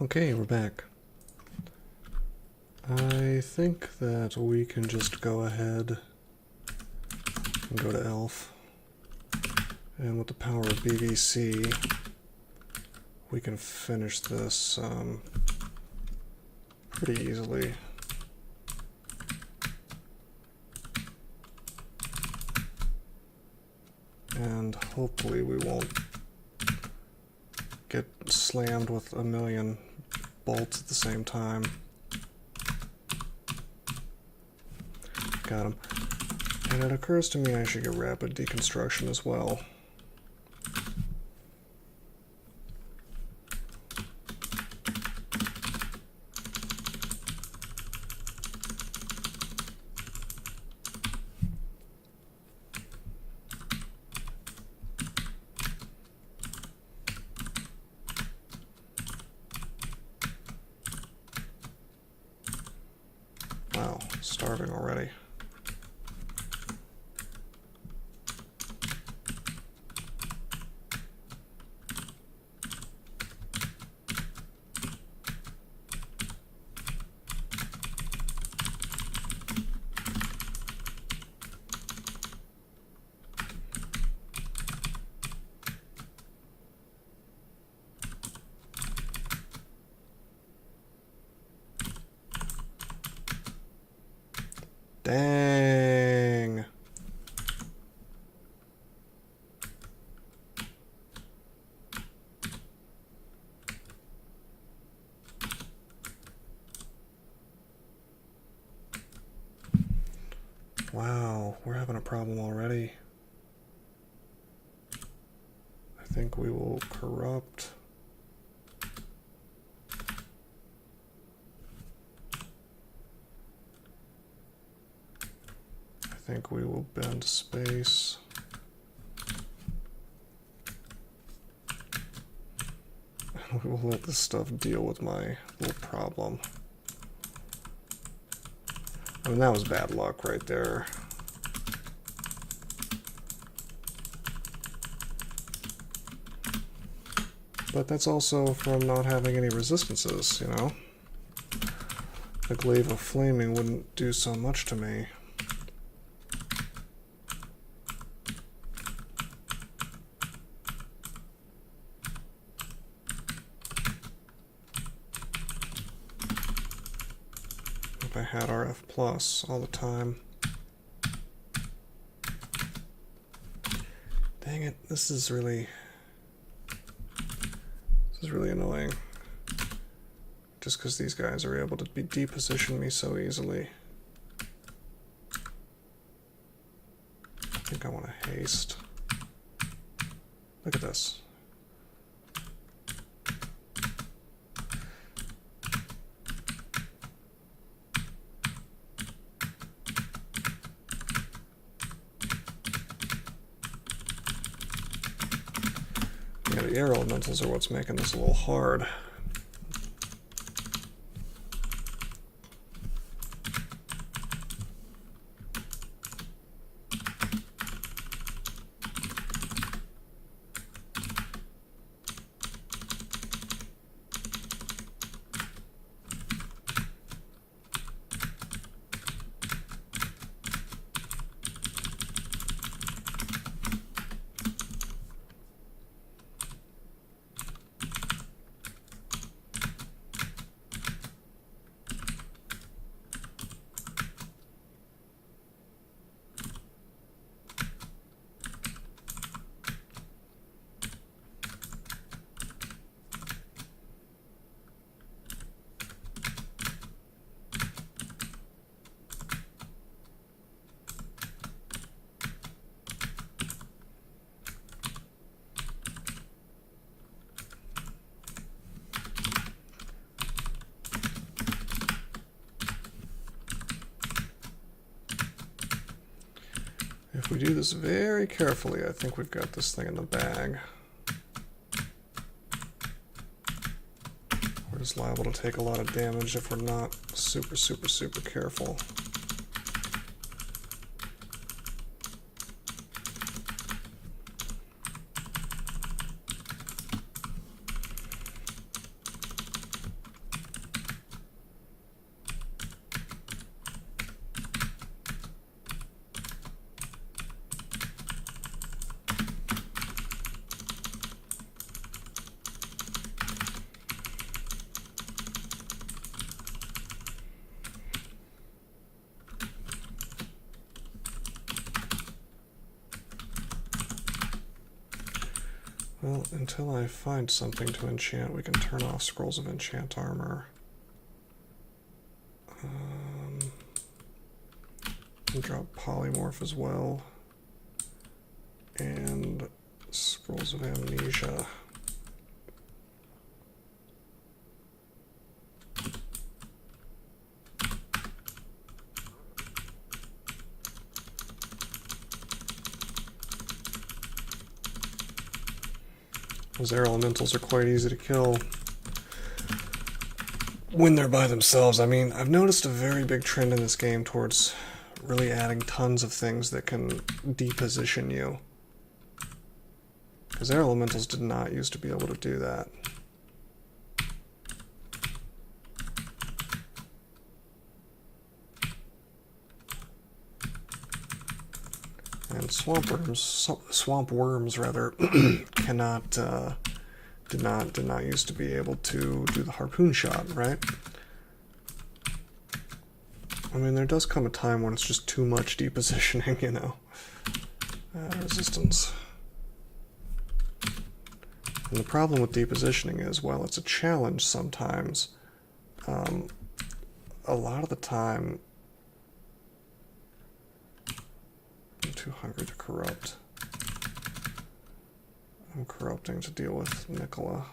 Okay, we're back. I think that we can just go ahead and go to Elf. And with the power of BVC, we can finish this pretty easily. And hopefully we won't get slammed with a million bolts at the same time. Got him. And it occurs to me I should get rapid deconstruction as well. Wow, starving already. Dang. Wow, we're having a problem already. I think we will corrupt. I think we will bend space. We will let this stuff deal with my little problem. I mean, that was bad luck right there. But that's also from not having any resistances, you know? The glaive of flaming wouldn't do so much to me. If I had RF plus all the time. Dang it, this is really annoying. Just because these guys are able to deposition me so easily. I think I want to haste. Look at this. Yeah, the air elementals are what's making this a little hard. If we do this very carefully, I think we've got this thing in the bag. We're just liable to take a lot of damage if we're not super careful. Well, until I find something to enchant, we can turn off Scrolls of Enchant Armor. And drop Polymorph as well. And Scrolls of Amnesia. Those air elementals are quite easy to kill when they're by themselves. I mean, I've noticed a very big trend in this game towards really adding tons of things that can deposition you. Because air elementals did not used to be able to do that. And swamp worms rather, cannot, did not used to be able to do the harpoon shot, right? I mean, there does come a time when it's just too much depositioning, you know. Resistance. And the problem with depositioning is, while it's a challenge sometimes, a lot of the time, I'm too hungry to corrupt. I'm corrupting to deal with Nicola.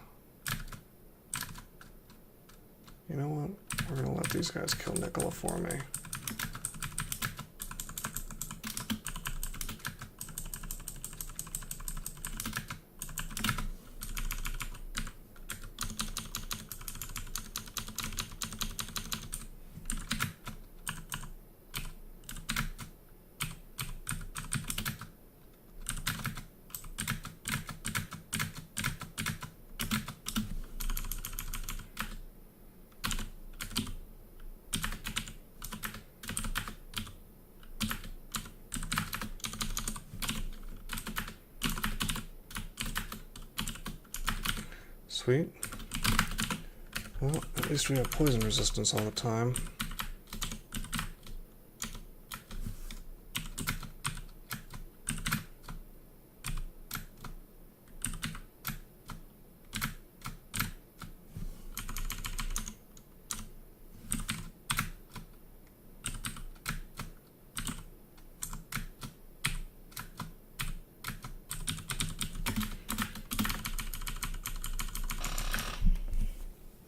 You know what? We're gonna let these guys kill Nicola for me. Sweet. Well, at least we have poison resistance all the time.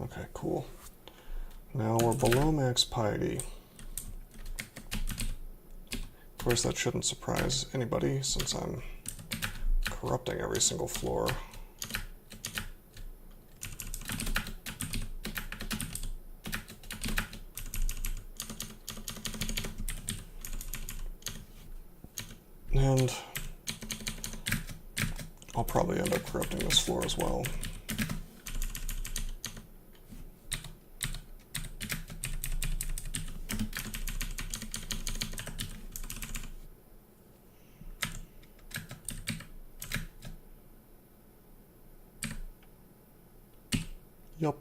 Okay, cool. Now we're below max piety. Of course, that shouldn't surprise anybody since I'm corrupting every single floor. And I'll probably end up corrupting this floor as well. Yup.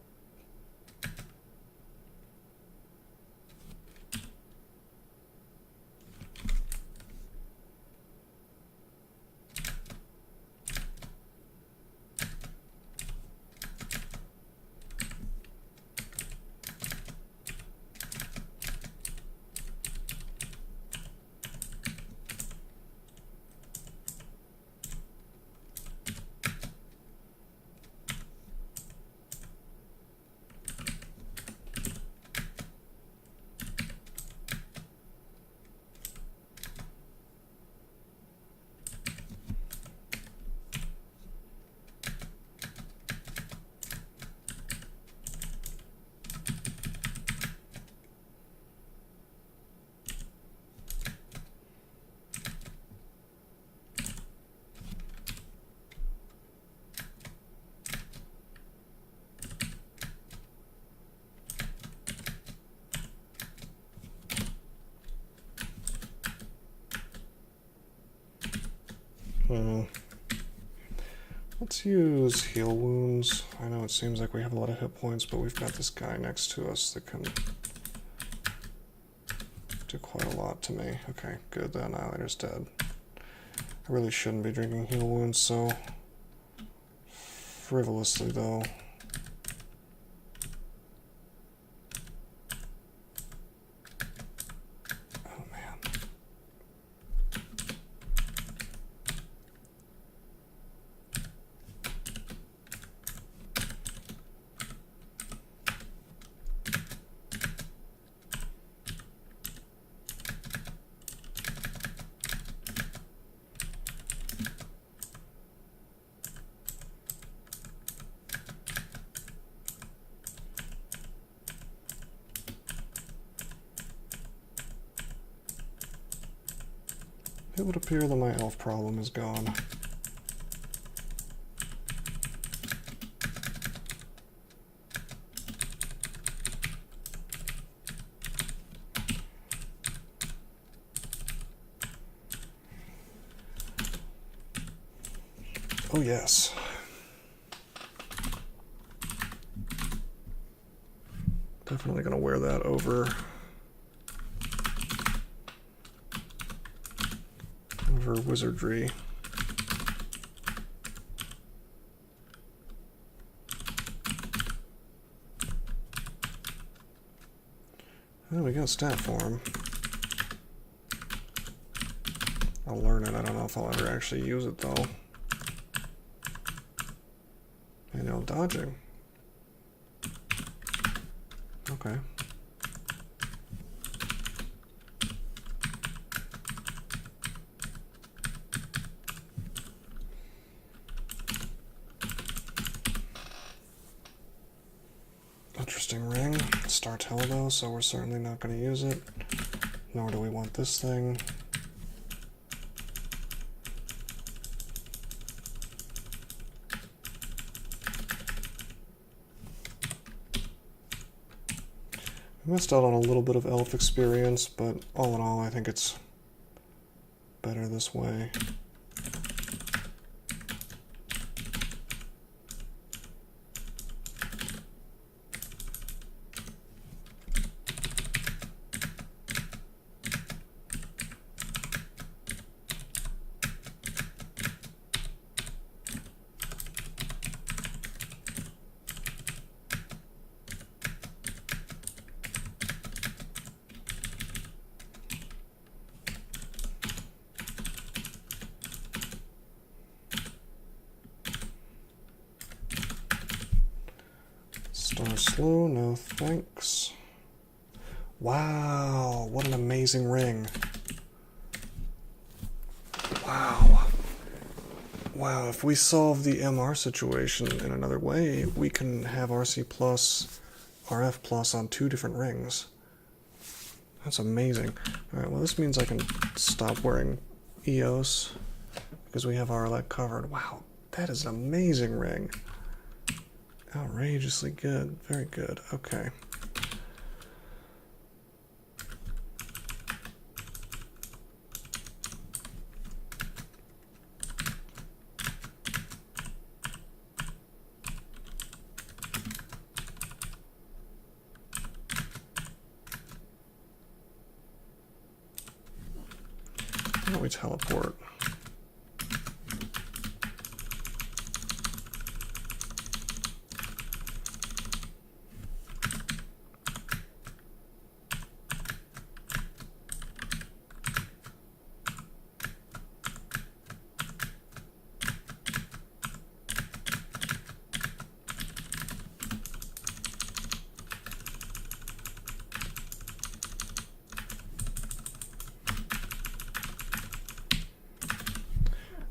Let's use heal wounds. I know it seems like we have a lot of hit points, but we've got this guy next to us that can do quite a lot to me. Okay, good, the Annihilator's dead. I really shouldn't be drinking heal wounds, so frivolously, though. Oh, man. It would appear that my elf problem is gone. Oh yes. Definitely gonna wear that over wizardry. Oh, we got stat form. I'll learn it. I don't know if I'll ever actually use it though. Manual dodging. Okay. Interesting ring. Startell though, so we're certainly not going to use it. Nor do we want this thing. I missed out on a little bit of elf experience, but all in all, I think it's better this way. Star slow, no thanks. Wow, what an amazing ring. Wow. Wow, if we solve the MR situation in another way, we can have RC plus, RF plus on 2 different rings. That's amazing. Alright, well this means I can stop wearing EOS because we have Arlec covered. Wow, that is an amazing ring. Outrageously good. Very good. Okay. Why don't we teleport?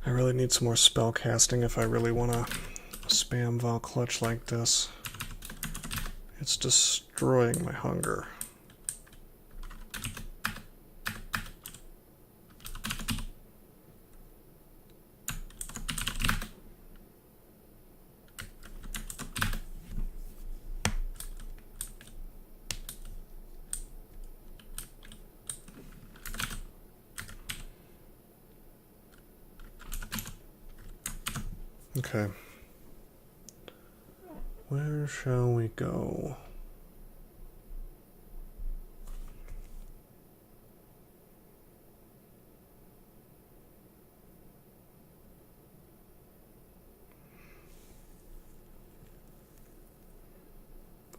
I really need some more spell casting if I really want to spam Val Clutch like this. It's destroying my hunger. Okay. Where shall we go?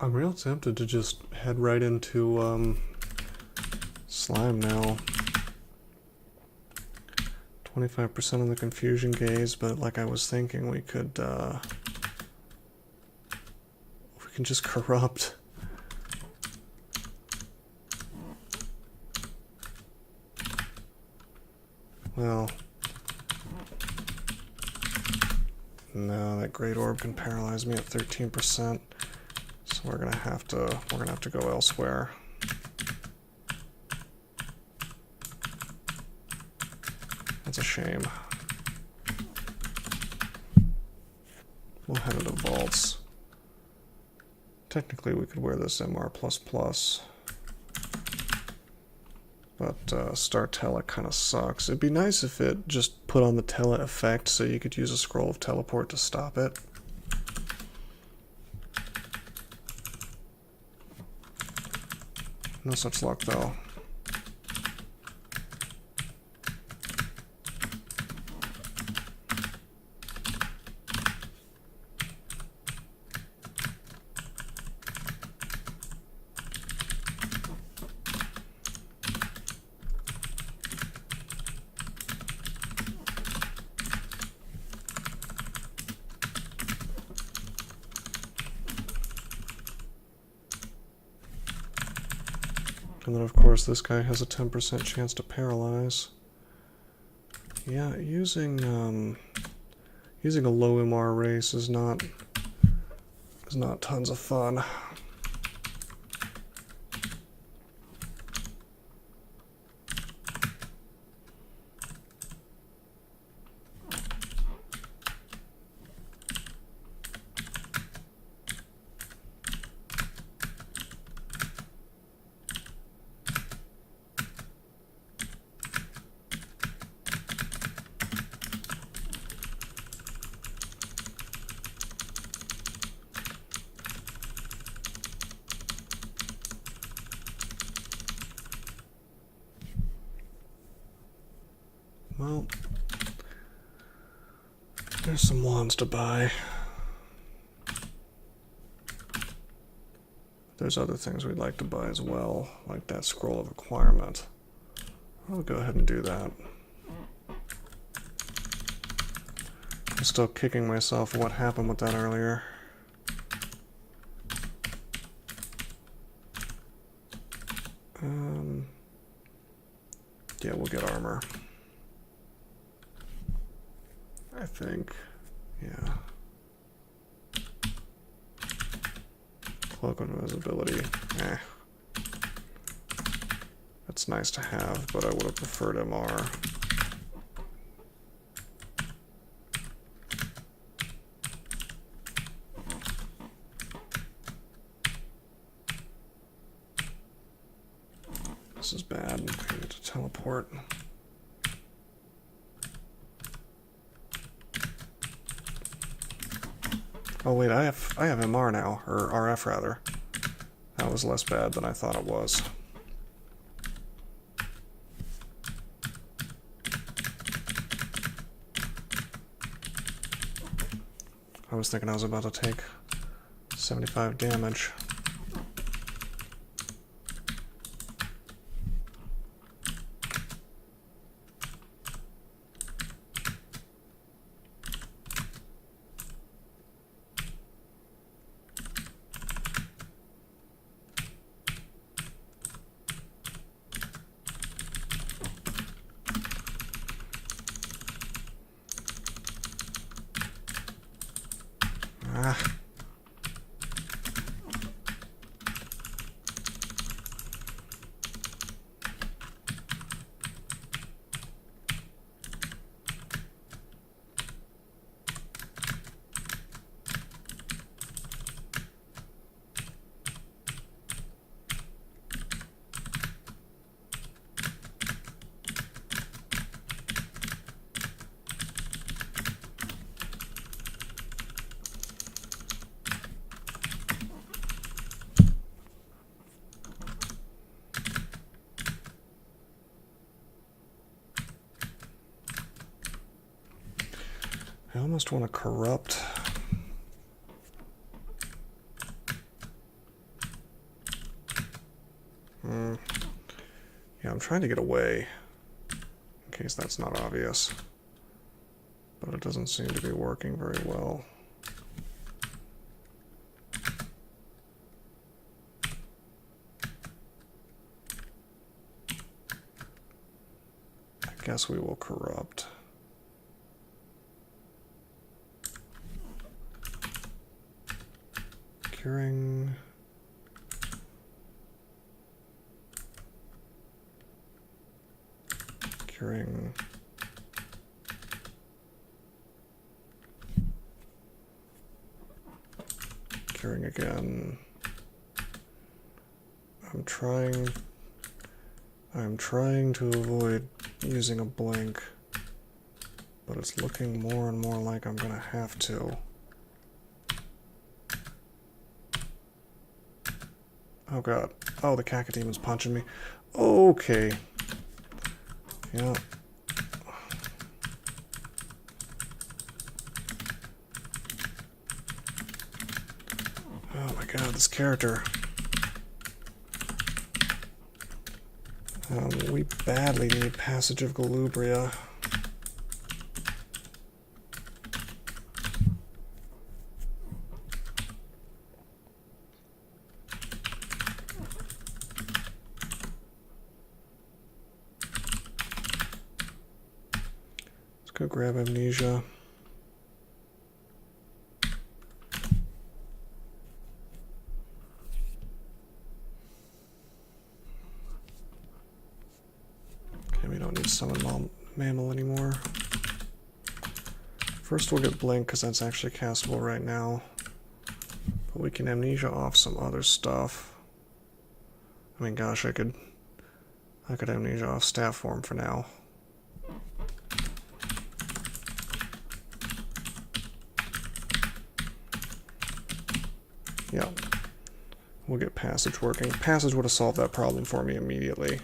I'm real tempted to just head right into slime now. 25% on the confusion gaze, but like I was thinking, we could we can just corrupt. Well, no, that great orb can paralyze me at 13%, so we're gonna have to go elsewhere. That's a shame. We'll head into vaults. Technically, we could wear this MR++, but Star Tele kind of sucks. It'd be nice if it just put on the Tele effect so you could use a Scroll of Teleport to stop it. No such luck, though. And then, of course, this guy has a 10% chance to paralyze. Yeah, using a low MR race is not tons of fun. Well, there's some wands to buy. There's other things we'd like to buy as well, like that Scroll of Acquirement. I'll go ahead and do that. I'm still kicking myself for what happened with that earlier. Yeah, we'll get armor. I think, yeah. Cloak of Invisibility, eh. That's nice to have, but I would have preferred MR. This is bad. I need to teleport. Oh wait, I have MR now, or RF rather. That was less bad than I thought it was. I was thinking I was about to take 75 damage. I almost want to corrupt. Yeah, I'm trying to get away, in case that's not obvious. But it doesn't seem to be working very well. I guess we will corrupt. Curing. Curing. Curing again. I'm trying to avoid using a blink, but it's looking more and more like I'm gonna have to. Oh god. Oh, the cacodemon's punching me. Okay. Yeah. Oh my god, this character. We badly need Passage of Galubria. Let's go grab Amnesia. Summon Mammal anymore. First we'll get Blink because that's actually castable right now. But we can Amnesia off some other stuff. I mean, gosh, I could Amnesia off Staff Form for now. Yeah. We'll get Passage working. Passage would have solved that problem for me immediately.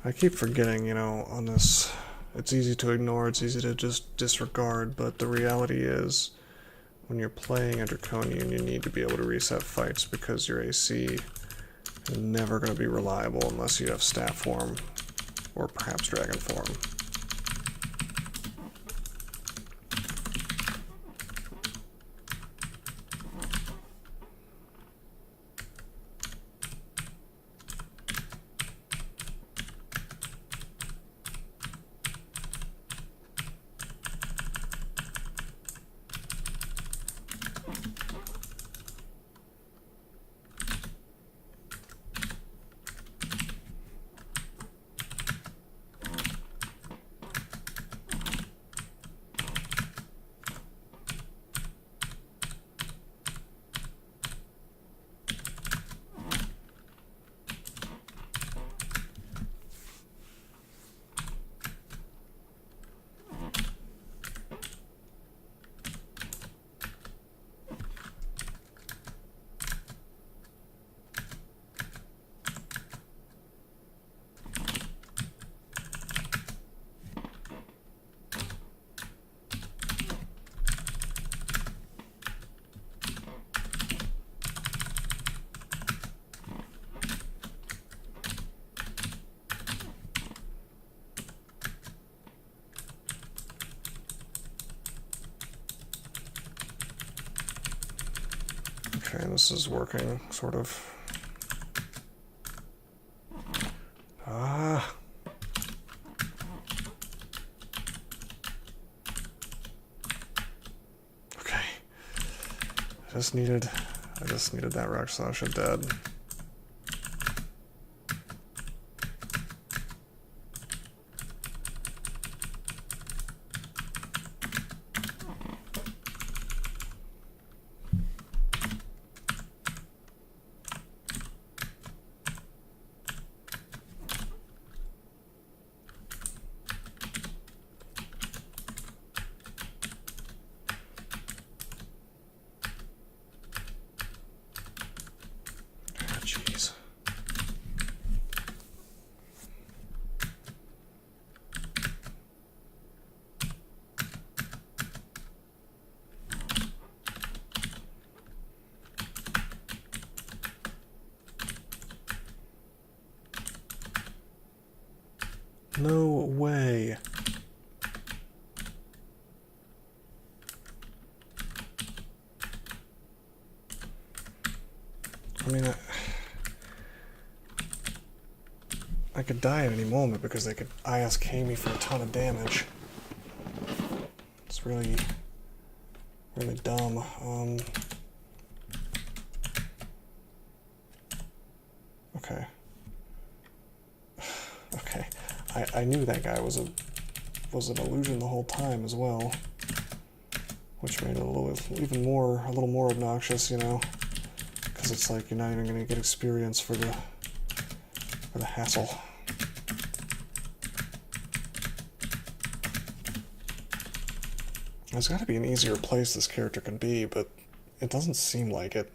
I keep forgetting, you know, on this, it's easy to ignore, it's easy to just disregard, but the reality is, when you're playing a Draconian, you need to be able to reset fights because your AC is never going to be reliable unless you have Staff Form, or perhaps Dragon Form. Okay, this is working, sort of. Okay. I just needed that Rakshasha dead. No way. I mean, I could die at any moment because they could ISK me for a ton of damage. It's really, really dumb. Okay. Okay. I knew that guy was an illusion the whole time as well, which made it a little more obnoxious, you know, because it's like you're not even going to get experience for the hassle. There's got to be an easier place this character can be, but it doesn't seem like it.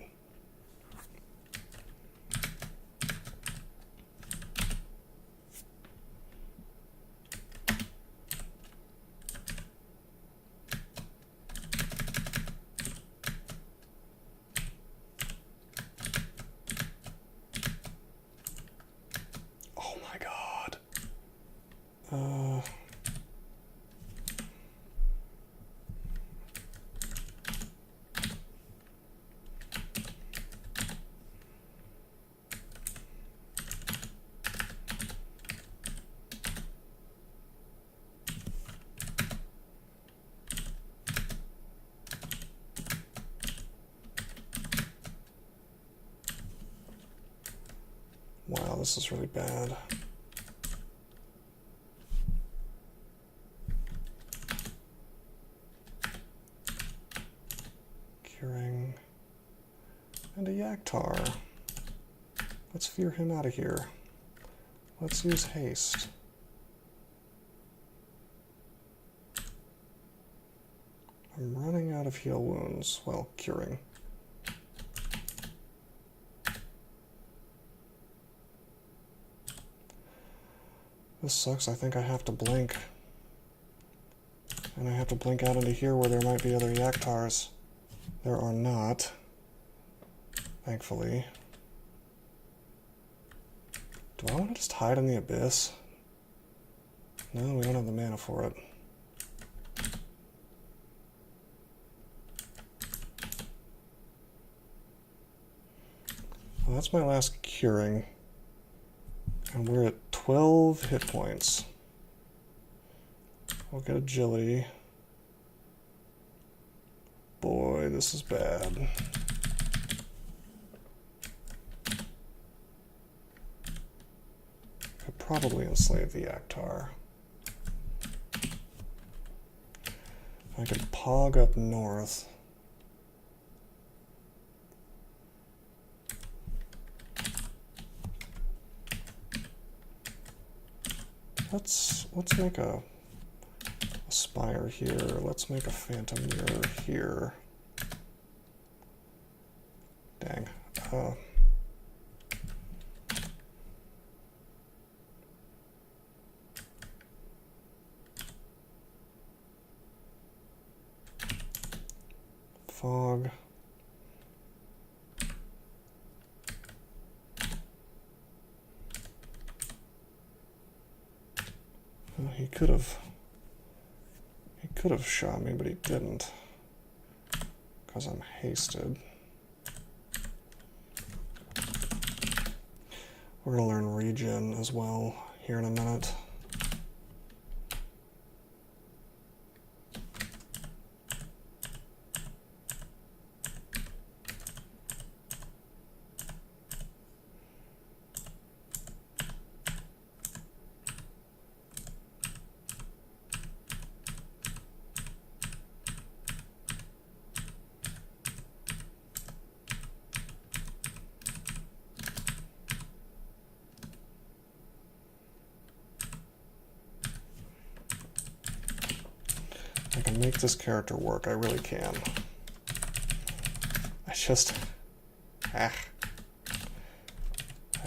Oh my god. Wow, this is really bad. Curing. And a Yaktar. Let's fear him out of here. Let's use haste. I'm running out of heal wounds. Well, curing. This sucks. I think I have to blink. And I have to blink out into here where there might be other Yaktars. There are not. Thankfully. Do I want to just hide in the abyss? No, we don't have the mana for it. Well, that's my last curing. And we're at 12 hit points. We'll get agility. Boy, this is bad. Could probably enslave the Yaktar. I could pog up north. Let's make a spire here. Let's make a phantom mirror here. Dang. Fog. He could have shot me, but he didn't, because I'm hasted. We're gonna learn regen as well here in a minute. I can make this character work, I really can. I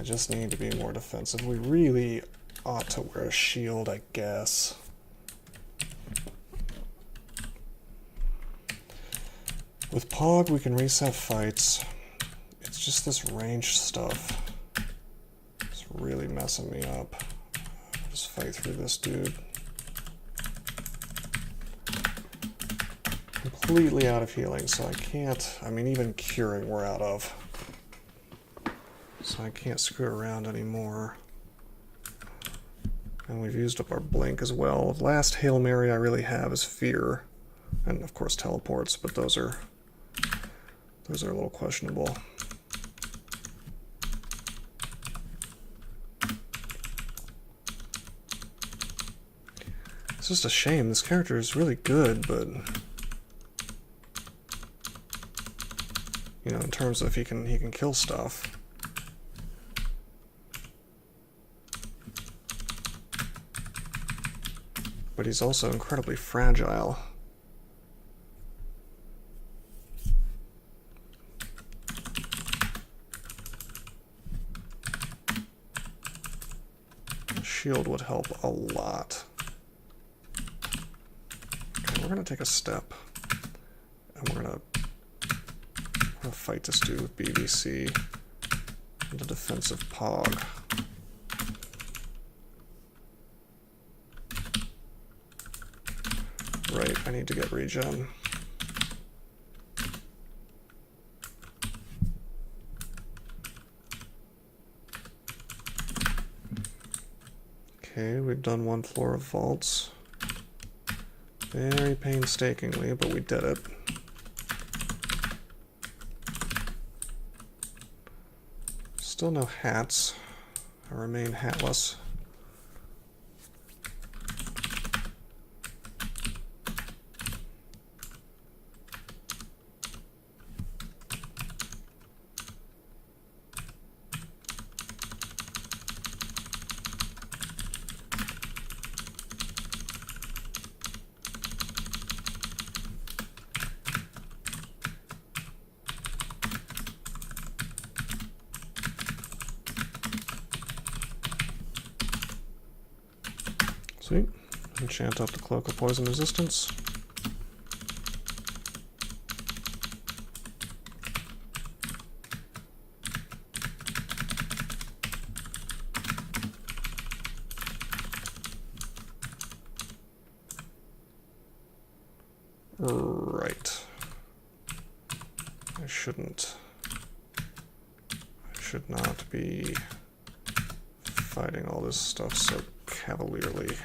just need to be more defensive. We really ought to wear a shield, I guess. With Pog, we can reset fights. It's just this range stuff. It's really messing me up. Just fight through this dude. Completely out of healing, so I can't... I mean, even curing we're out of. So I can't screw around anymore. And we've used up our blink as well. The last Hail Mary I really have is Fear. And of course teleports, but those are a little questionable. It's just a shame. This character is really good, but you know, in terms of he can kill stuff. But he's also incredibly fragile. A shield would help a lot. Okay, we're gonna take a step, and we're gonna fight this dude with BBC and a defensive Pog. Right, I need to get regen. Okay, we've done one floor of vaults. Very painstakingly, but we did it. Still no hats. I remain hatless. Sweet. Enchant up the Cloak of Poison Resistance. Right. I should not be fighting all this stuff so cavalierly.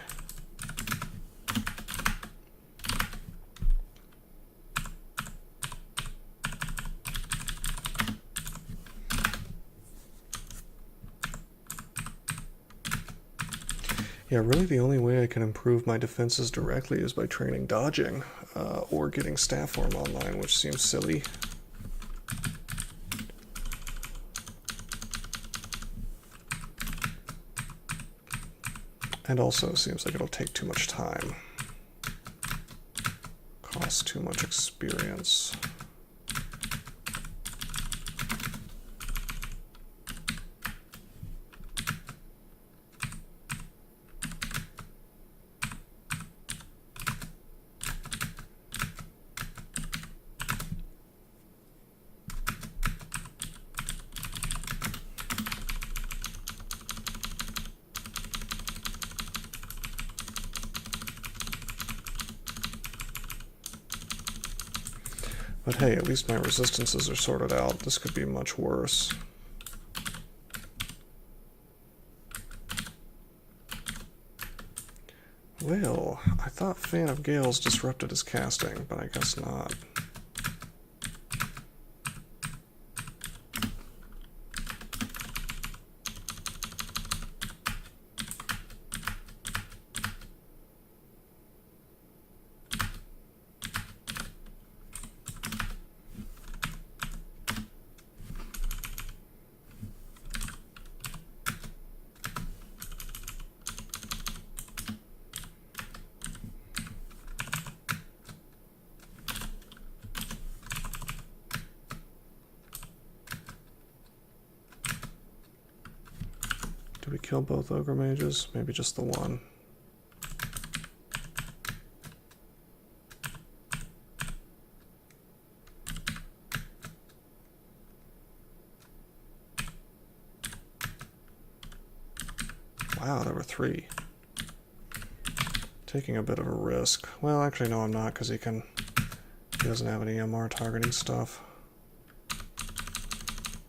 Yeah, really the only way I can improve my defenses directly is by training dodging, or getting staff form online, which seems silly. And also seems like it'll take too much time. Costs too much experience. But hey, at least my resistances are sorted out. This could be much worse. Well, I thought Fan of Gales disrupted his casting, but I guess not. Did we kill both Ogre Mages? Maybe just the one. Wow, there were 3. taking a bit of a risk. Well, actually, no, I'm not, because he doesn't have any MR targeting stuff.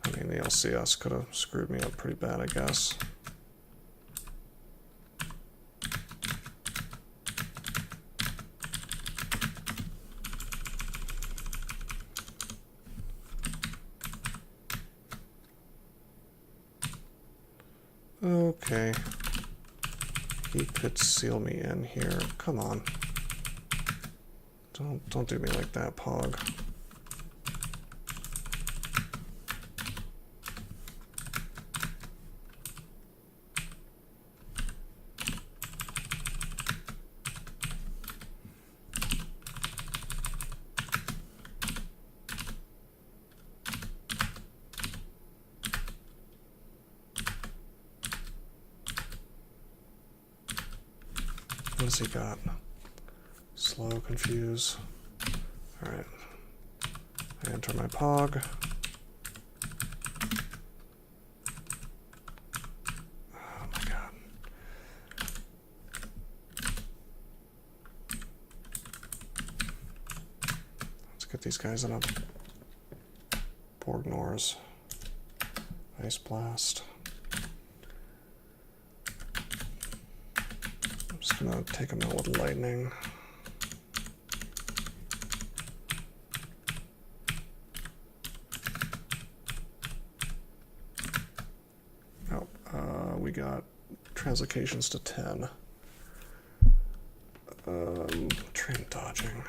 I mean, the LCS could have screwed me up pretty bad, I guess. Okay. He could seal me in here. Come on. Don't do me like that, Pog. What has he got? Slow, confuse. Alright. I enter my Pog. Oh my god. Let's get these guys in a Borgnor's. Ice Blast. Just gonna take him out with lightning. Oh, we got translocations to 10. Train dodging.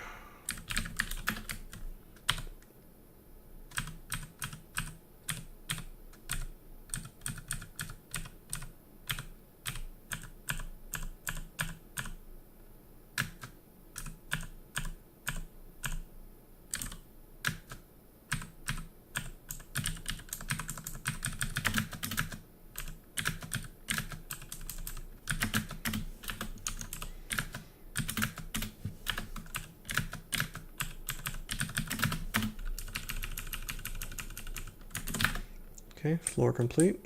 Okay, floor complete.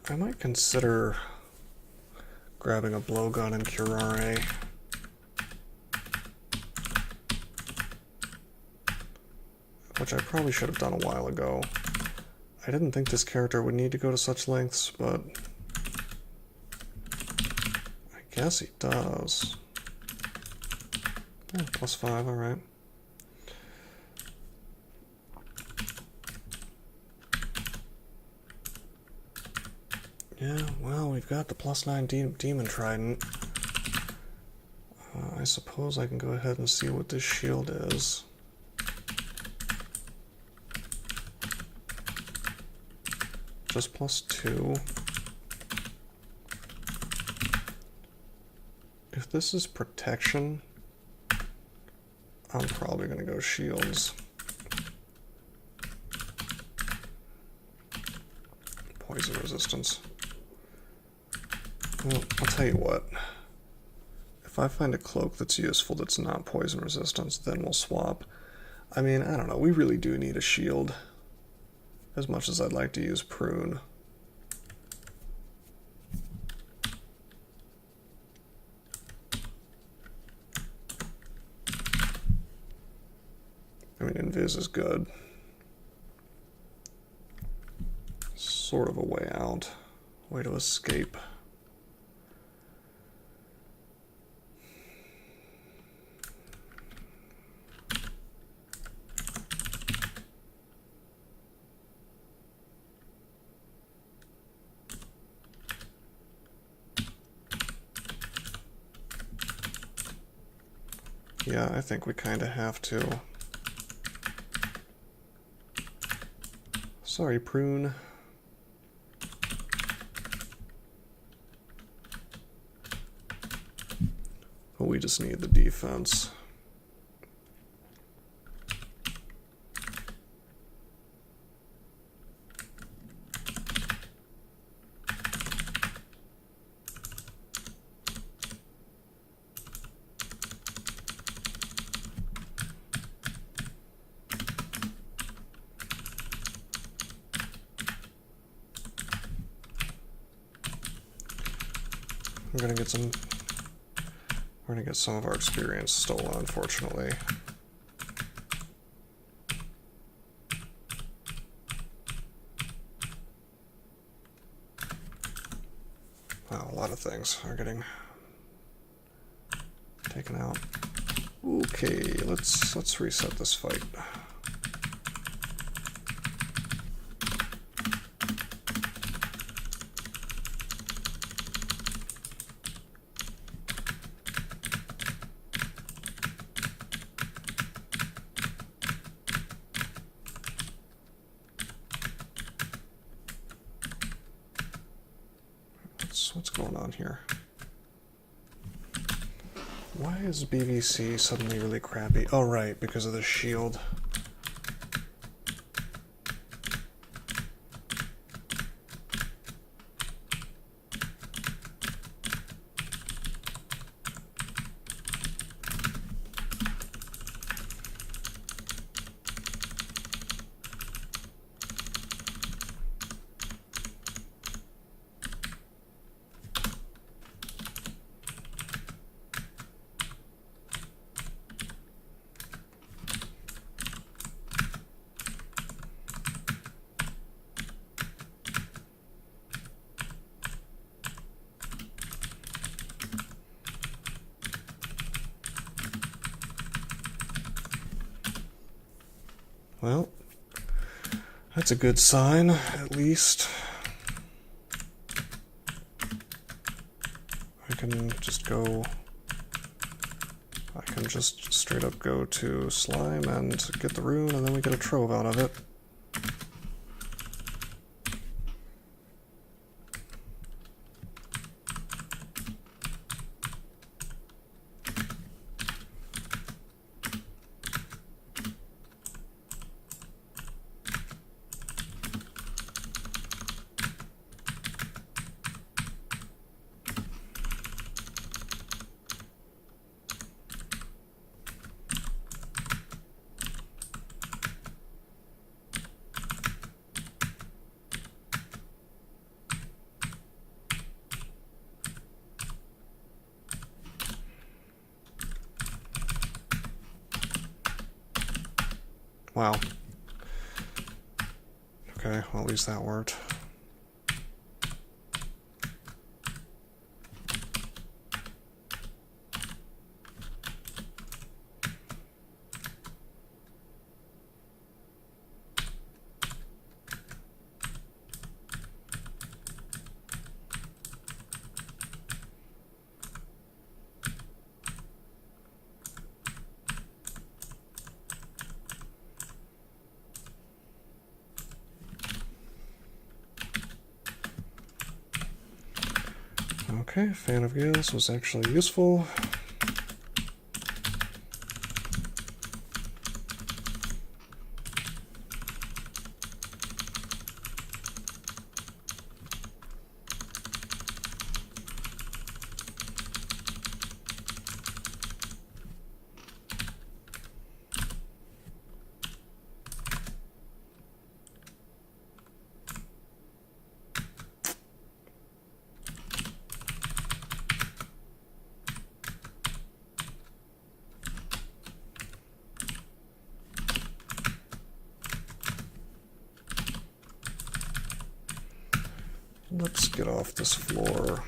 I might consider grabbing a blowgun and curare. Which I probably should have done a while ago. I didn't think this character would need to go to such lengths, but I guess he does. Yeah, +5, alright. Yeah, well, we've got the +9 Demon Trident. I suppose I can go ahead and see what this shield is. Just +2. If this is protection, I'm probably going to go shields. Poison resistance. Well, I'll tell you what. If I find a cloak that's useful that's not poison resistance, then we'll swap. I mean, I don't know. We really do need a shield. As much as I'd like to use prune. I mean, invis is good. Sort of a way out. Way to escape. Yeah, I think we kind of have to. Sorry, prune. But we just need the defense. we're gonna get some of our experience stolen, unfortunately. Wow, a lot of things are getting taken out. Okay, let's reset this fight. What's going on here? Why is BVC suddenly really crappy? Oh, right, because of the shield. Well, that's a good sign, at least. I can just straight up go to slime and get the rune, and then we get a trove out of it. Wow. Okay, well, at least that worked. Okay, Fan of Gales was actually useful. Let's get off this floor.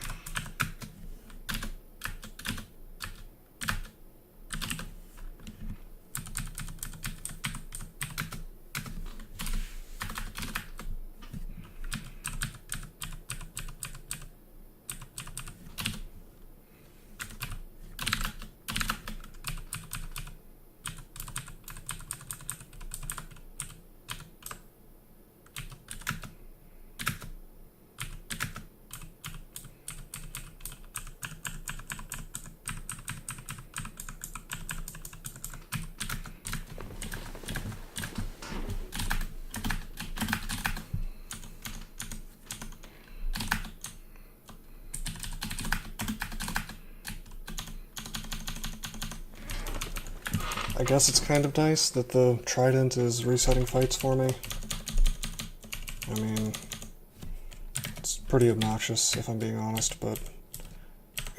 I guess it's kind of nice that the trident is resetting fights for me. I mean, it's pretty obnoxious if I'm being honest, but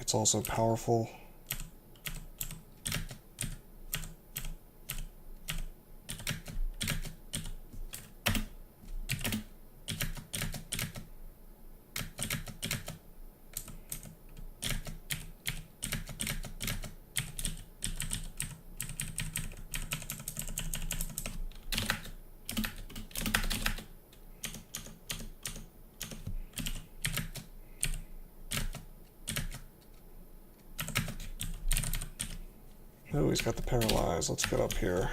it's also powerful. Oh, he's got the paralyze. Let's get up here.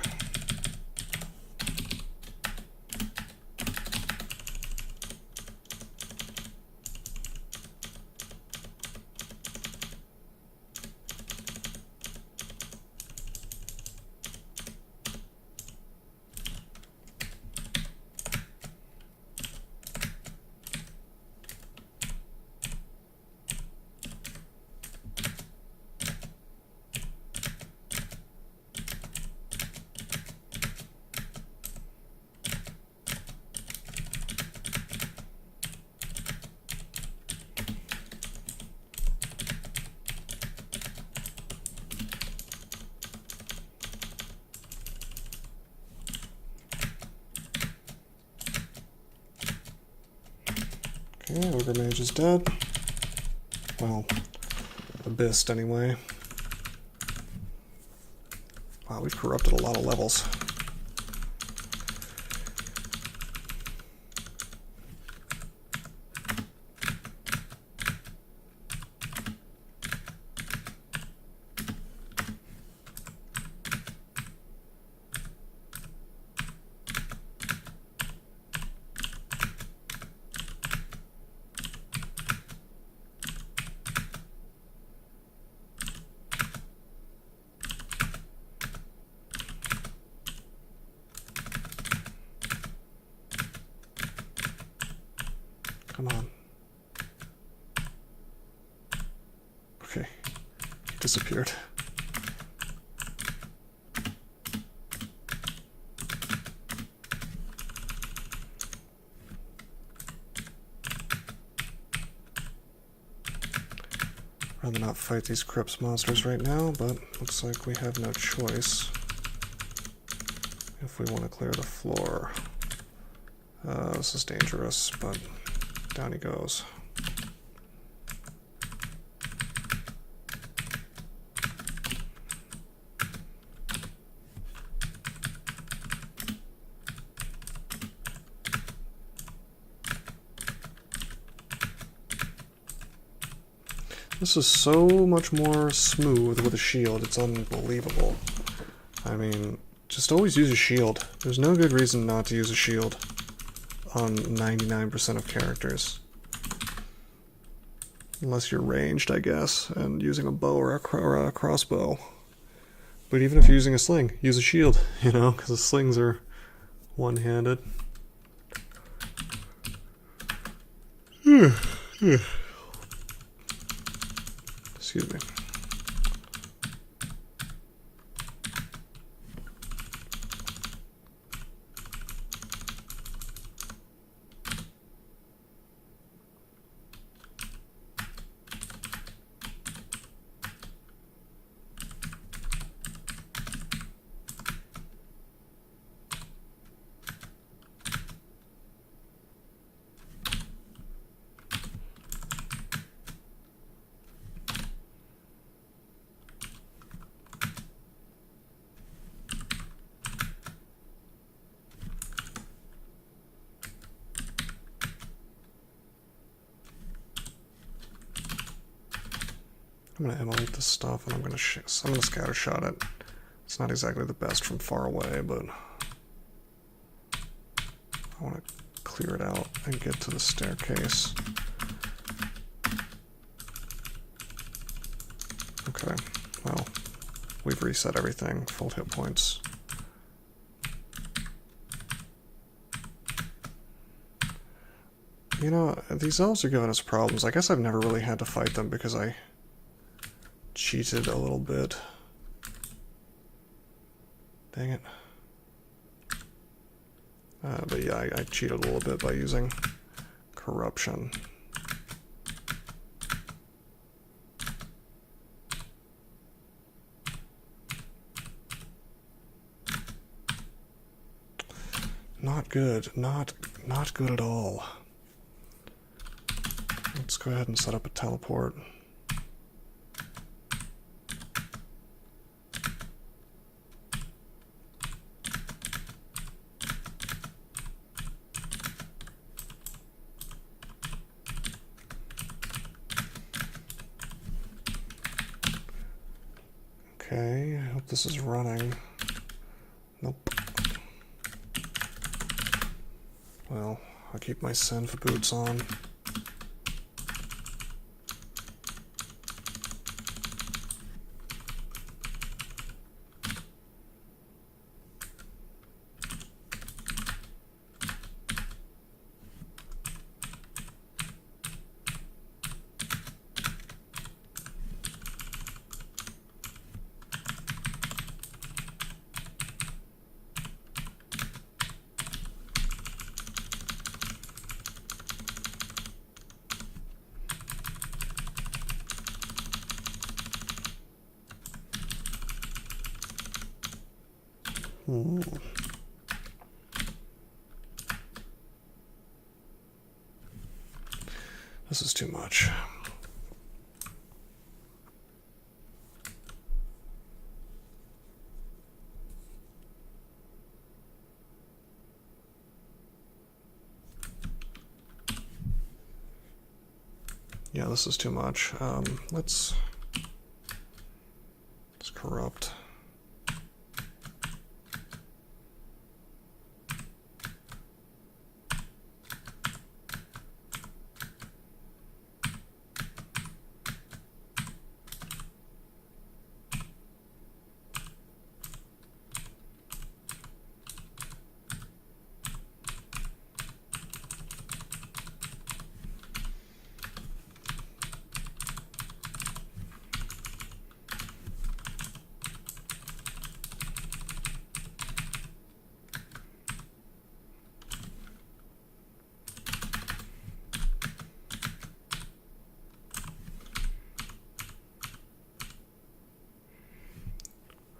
Okay, Ogre Mage is dead. Well, Abyssed anyway. Wow, we've corrupted a lot of levels. Come on. Okay, he disappeared. Rather not fight these Crypt monsters right now, but looks like we have no choice if we want to clear the floor. This is dangerous, but down he goes. This is so much more smooth with a shield, it's unbelievable. I mean, just always use a shield. There's no good reason not to use a shield on 99% of characters. Unless you're ranged, I guess, and using a bow or a crossbow. But even if you're using a sling, use a shield, you know, because the slings are one-handed. Excuse me. I'm gonna immolate this stuff, and I'm gonna scatter shot it. It's not exactly the best from far away, but I want to clear it out and get to the staircase. Okay, well, we've reset everything, full hit points. You know, these elves are giving us problems. I guess I've never really had to fight them because I cheated a little bit. Dang it. But yeah, I cheated a little bit by using corruption. Not good. Not good at all. Let's go ahead and set up a teleport. Okay, I hope this is running. Nope. Well, I'll keep my synth boots on. This is too much. Yeah, this is too much. Let's corrupt.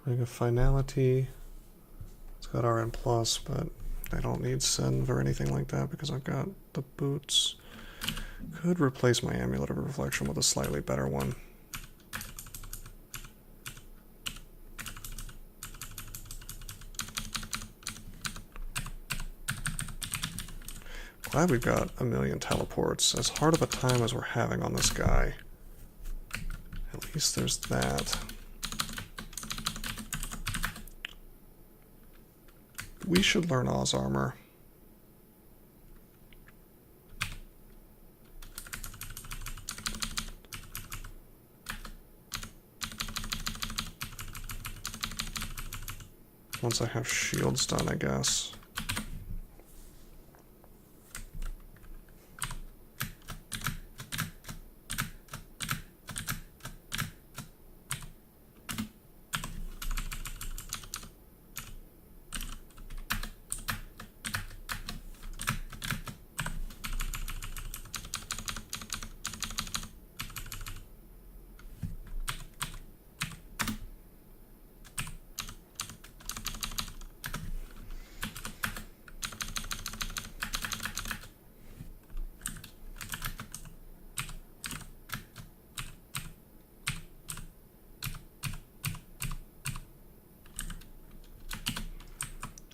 Ring of Finality. It's got RN+, but I don't need Synv or anything like that because I've got the boots. Could replace my Amulet of Reflection with a slightly better one. Glad we've got a million teleports. As hard of a time as we're having on this guy, at least there's that. We should learn Oz Armor. Once I have shields done, I guess.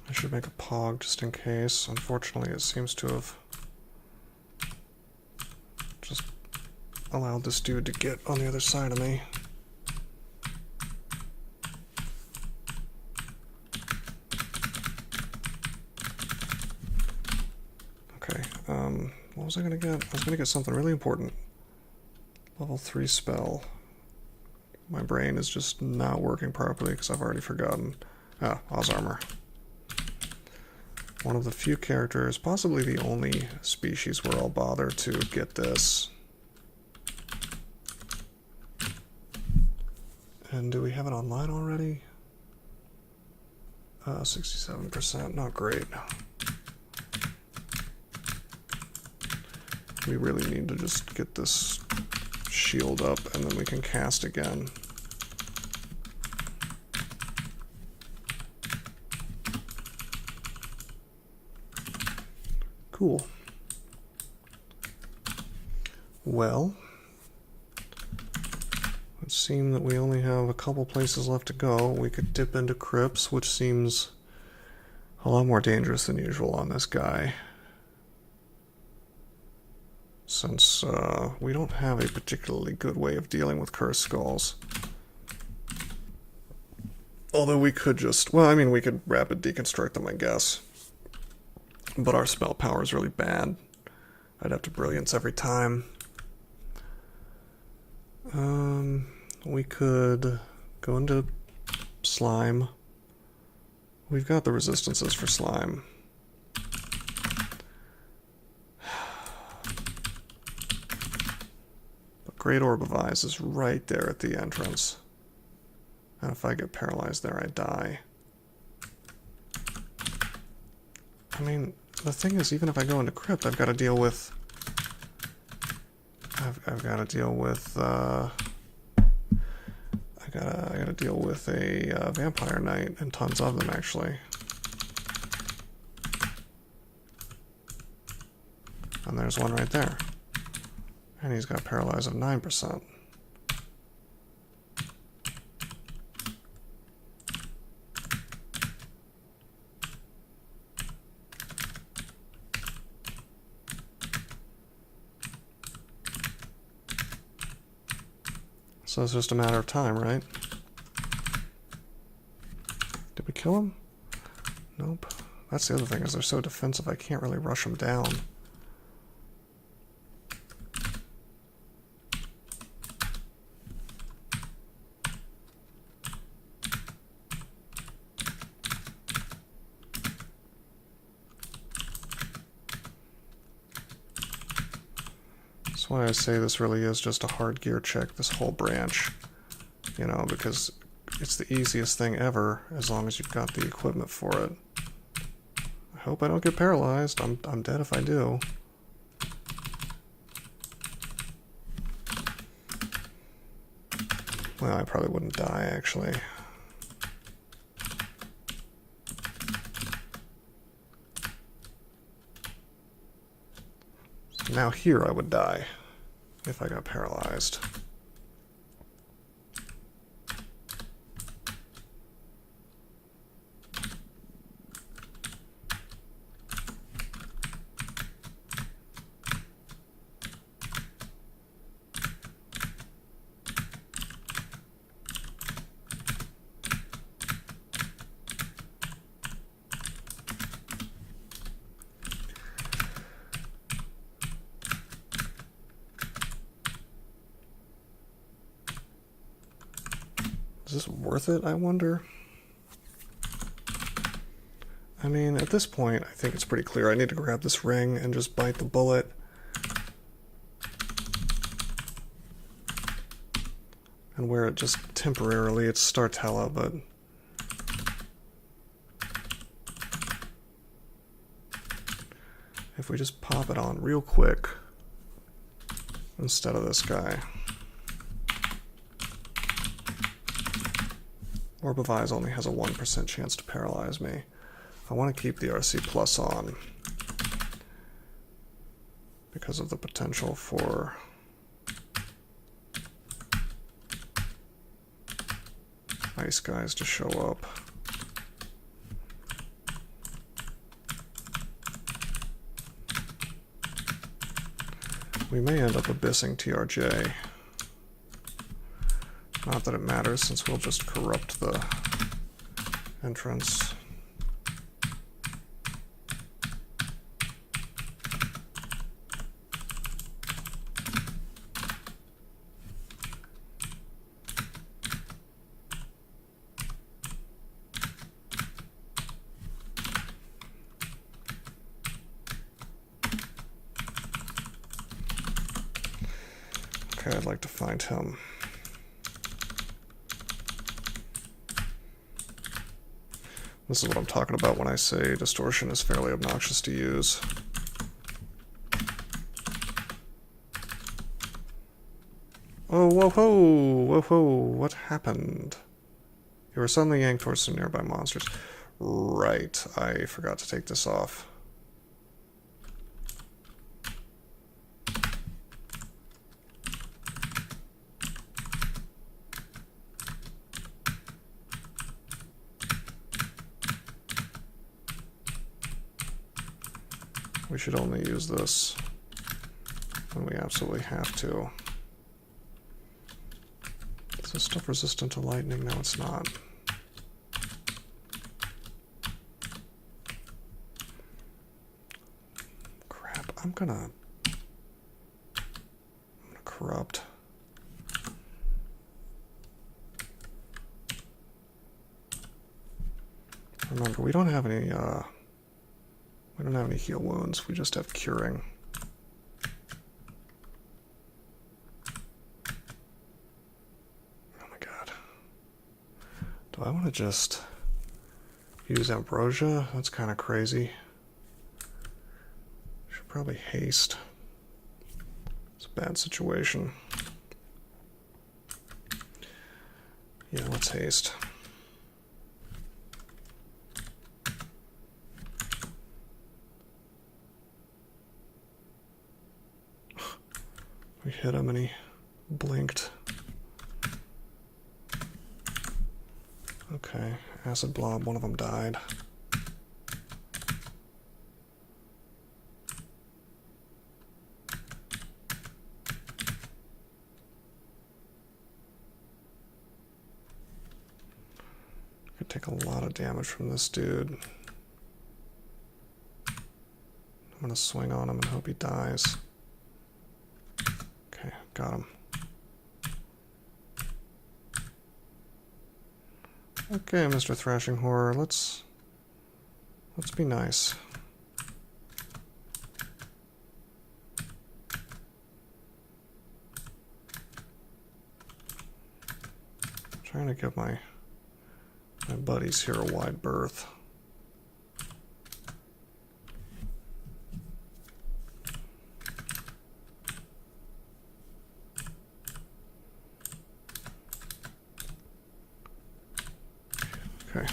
I should make a pog just in case. Unfortunately, it seems to have just allowed this dude to get on the other side of me. Okay, what was I gonna get? I was gonna get something really important. Level 3 spell. My brain is just not working properly because I've already forgotten. Ah, Oz Armor. One of the few characters, possibly the only species where I'll bother to get this. And do we have it online already? 67%, not great. We really need to just get this shield up and then we can cast again. Cool. Well, it seems that we only have a couple places left to go. We could dip into crypts, which seems a lot more dangerous than usual on this guy, since we don't have a particularly good way of dealing with cursed skulls. Although we could just, well, I mean, we could rapid deconstruct them, I guess. But our spell power is really bad. I'd have to brilliance every time. We could go into slime. We've got the resistances for slime. But Great Orb of Eyes is right there at the entrance. And if I get paralyzed there, I die. I mean, the thing is, even if I go into Crypt, I've got to deal with... I've got to deal with, I gotta deal with a Vampire Knight, and tons of them, actually. And there's one right there. And he's got paralyze of 9%. So it's just a matter of time, right? Did we kill him? Nope. That's the other thing, is they're so defensive I can't really rush them down. That's why I say this really is just a hard gear check, this whole branch. You know, because it's the easiest thing ever, as long as you've got the equipment for it. I hope I don't get paralyzed. I'm dead if I do. Well, I probably wouldn't die, actually. Now here I would die if I got paralyzed. Is this worth it, I wonder? I mean, at this point, I think it's pretty clear. I need to grab this ring and just bite the bullet. And wear it just temporarily. It's Startella, but... if we just pop it on real quick, instead of this guy. Orb of Eyes only has a 1% chance to paralyze me. I want to keep the RC Plus on because of the potential for ice guys to show up. We may end up abyssing TRJ. Not that it matters, since we'll just corrupt the entrance. Okay, I'd like to find him. This is what I'm talking about when I say distortion is fairly obnoxious to use. Oh, whoa, whoa, whoa, whoa, what happened? You were suddenly yanked towards some nearby monsters. Right, I forgot to take this off. We should only use this when we absolutely have to. Is this stuff resistant to lightning? No, it's not. Crap, I'm gonna corrupt. Remember, we don't have any heal wounds, we just have curing. Oh my god. Do I want to just use ambrosia? That's kind of crazy. Should probably haste. It's a bad situation. Yeah, let's haste. We hit him and he blinked. Okay, acid blob, one of them died. Could take a lot of damage from this dude. I'm gonna swing on him and hope he dies. Okay, got him. Okay, Mr. Thrashing Horror, let's be nice. I'm trying to give my buddies here a wide berth. Okay.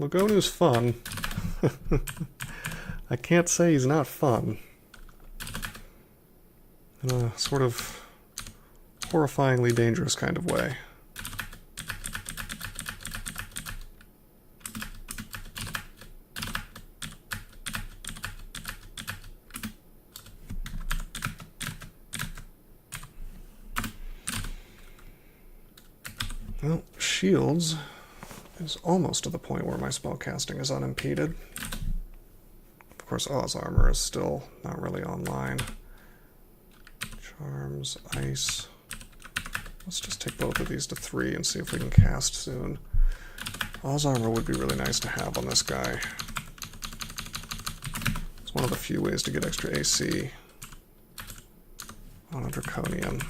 Lugonu's fun. I can't say he's not fun. In a sort of horrifyingly dangerous kind of way. Well, shields is almost to the point where my spellcasting is unimpeded. Of course, Oz armor is still not really online. Charms, ice. Let's just take both of these to 3 and see if we can cast soon. Oz armor would be really nice to have on this guy. It's one of the few ways to get extra AC on a Draconian.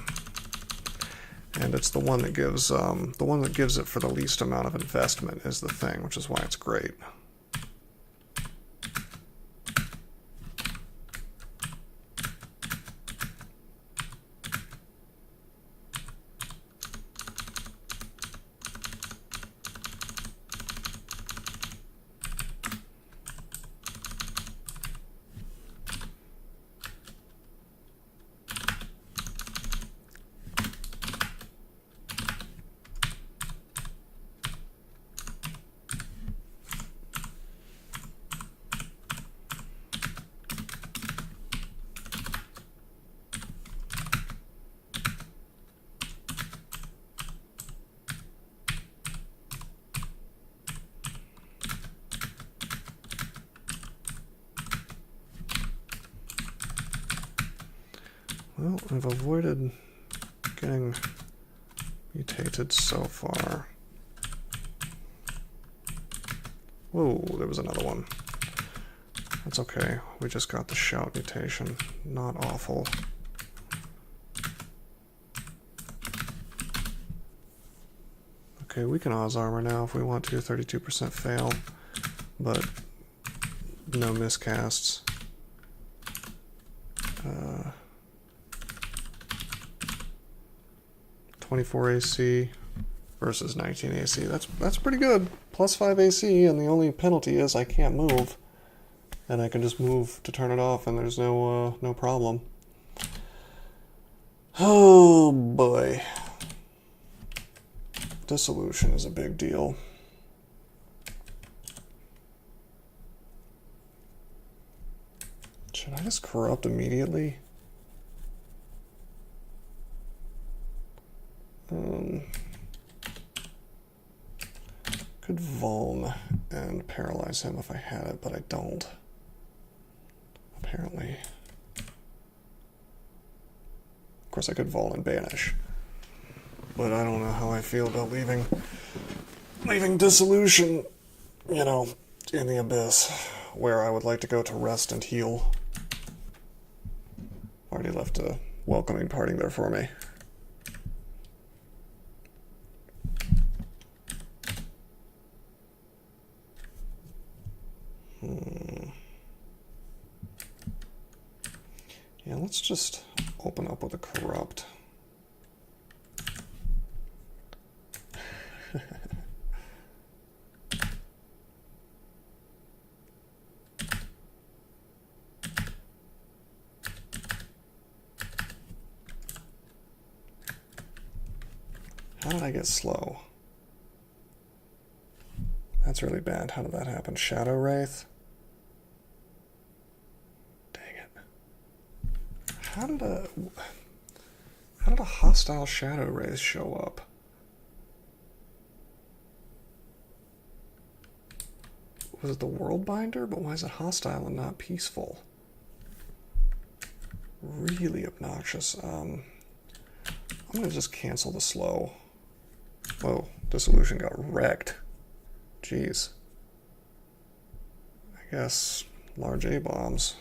And it's the one that gives it for the least amount of investment is the thing, which is why it's great. Well, I've avoided getting mutated so far. Whoa, there was another one. That's okay. We just got the shout mutation. Not awful. Okay, we can Oz armor now if we want to. 32% fail, but no miscasts. 24 AC versus 19 AC. That's pretty good. Plus 5 AC, and the only penalty is I can't move. And I can just move to turn it off, and there's no problem. Oh boy. Dissolution is a big deal. Can I just corrupt immediately? Could Vuln and paralyze him if I had it, but I don't. Apparently. Of course I could Vuln and banish. But I don't know how I feel about leaving Dissolution, you know, in the Abyss, where I would like to go to rest and heal. Already left a welcoming parting there for me. Yeah, let's just open up with a corrupt. How did I get slow? That's really bad. How did that happen? Shadow Wraith? Dang it. How did a hostile Shadow Wraith show up? Was it the Worldbinder? But why is it hostile and not peaceful? Really obnoxious. I'm gonna just cancel the slow. Whoa, Dissolution got wrecked. Jeez. I guess large A-bombs.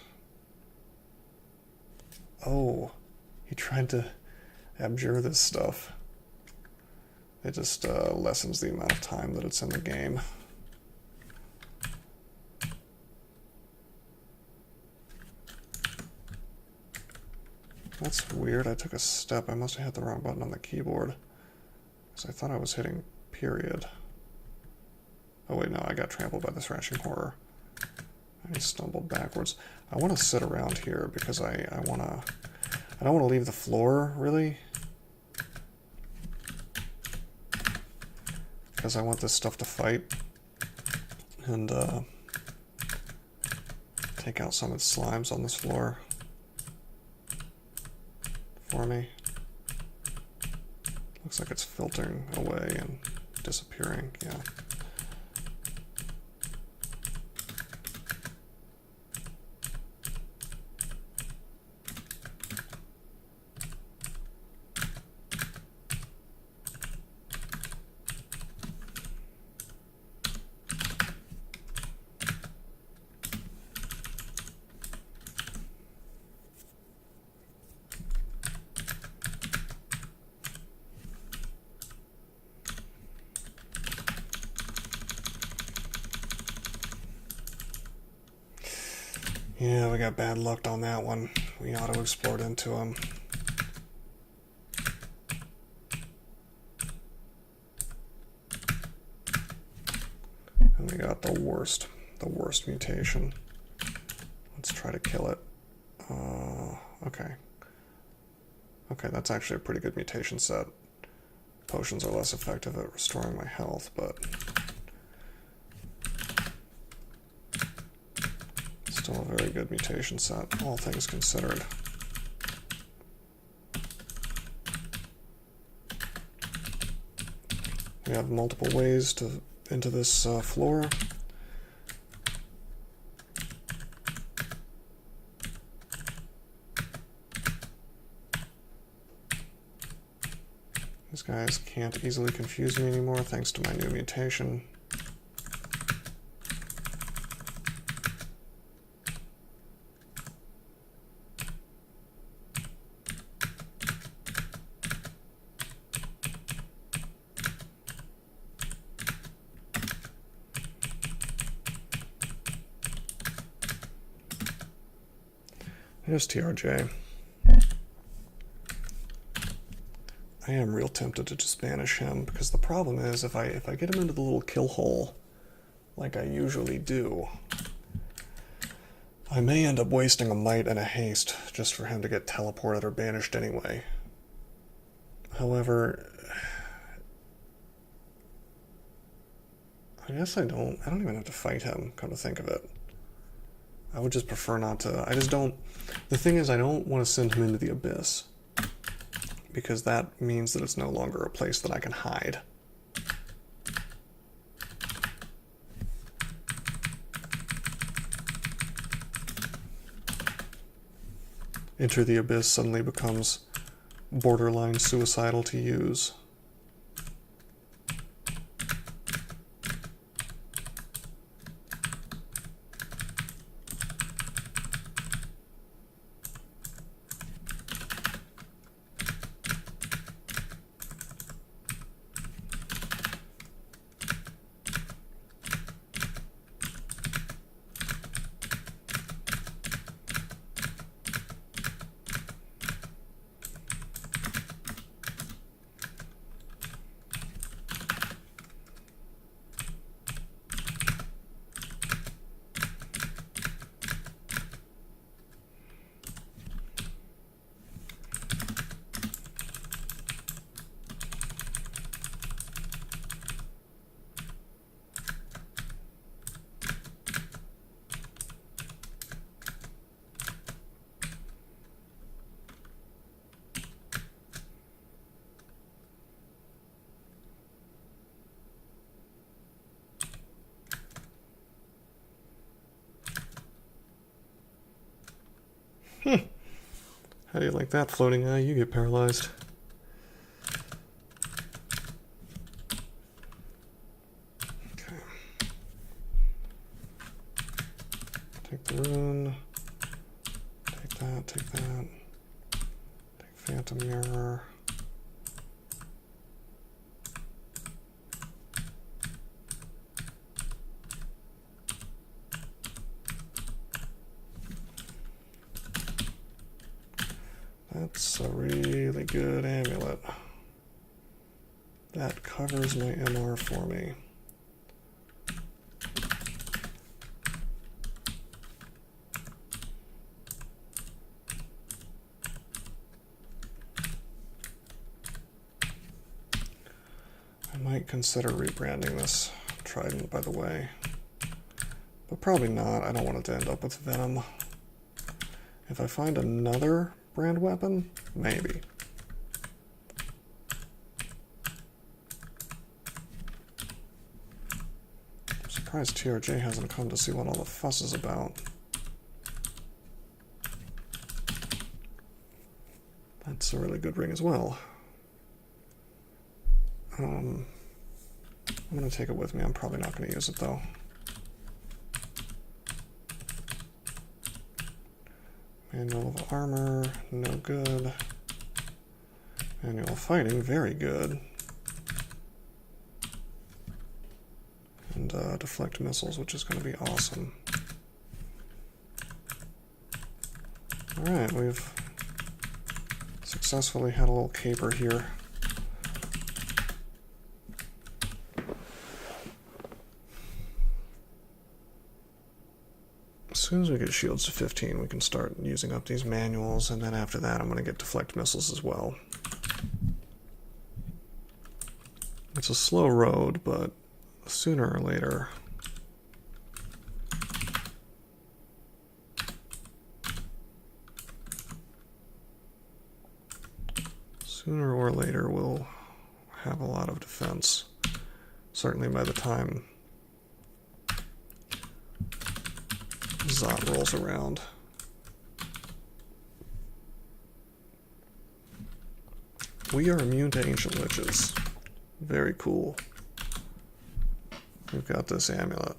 Oh, he tried to abjure this stuff. It just lessens the amount of time that it's in the game. That's weird. I took a step. I must have hit the wrong button on the keyboard. Because I thought I was hitting period. Oh wait, no, I got trampled by the thrashing horror. I stumbled backwards. I want to sit around here because I don't want to leave the floor, really. Because I want this stuff to fight. And take out some of the slimes on this floor for me. Looks like it's filtering away and disappearing, yeah. Yeah, we got bad luck on that one. We auto-explored into him. And we got the worst mutation. Let's try to kill it. Okay. Okay, that's actually a pretty good mutation set. Potions are less effective at restoring my health, but still a very good mutation set, all things considered. We have multiple ways to into this floor. These guys can't easily confuse me anymore thanks to my new mutation. Here's TRJ. I am real tempted to just banish him, because the problem is if I get him into the little kill hole, like I usually do, I may end up wasting a might and a haste just for him to get teleported or banished anyway. However, I guess I don't even have to fight him, come to think of it. I would just prefer not to. I just don't. The thing is, I don't want to send him into the Abyss, because that means that it's no longer a place that I can hide. Enter the Abyss suddenly becomes borderline suicidal to use. How do you like that, floating eye? You get paralyzed. Okay. Take the rune. Take that, take that. Take Phantom Mirror. That's a really good amulet. That covers my MR for me. I might consider rebranding this trident, by the way. But probably not. I don't want it to end up with venom. If I find another brand weapon, maybe. I'm surprised TRJ hasn't come to see what all the fuss is about. That's a really good ring as well. I'm going to take it with me. I'm probably not going to use it though. Manual of armor, no good. Manual of fighting, very good. And deflect missiles, which is going to be awesome. Alright, we've successfully had a little caper here. As soon as we get shields to 15, we can start using up these manuals, and then after that I'm going to get deflect missiles as well. It's a slow road, but sooner or later we'll have a lot of defense. Certainly by the time Zot rolls around. We are immune to ancient witches. Very cool. We've got this amulet.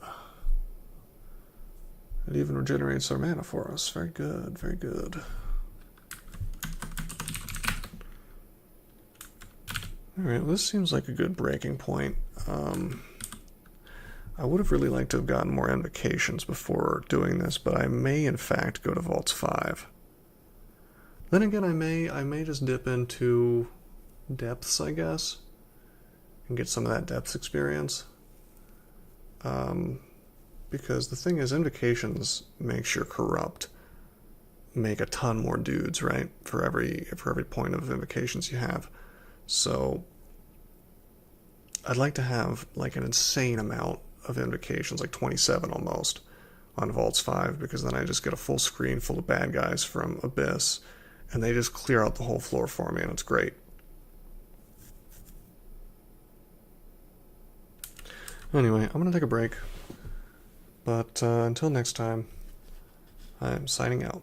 It even regenerates our mana for us. Very good, very good. Alright, well, this seems like a good breaking point. I would have really liked to have gotten more invocations before doing this, but I may in fact go to Vaults 5. Then again, I may just dip into depths, I guess, and get some of that depth experience. Because the thing is, invocations makes your corrupt make a ton more dudes, right? For every point of invocations you have. So I'd like to have like an insane amount of invocations, like 27 almost, on Vaults 5, because then I just get a full screen full of bad guys from Abyss, and they just clear out the whole floor for me, and it's great. Anyway, I'm going to take a break, but until next time, I'm signing out.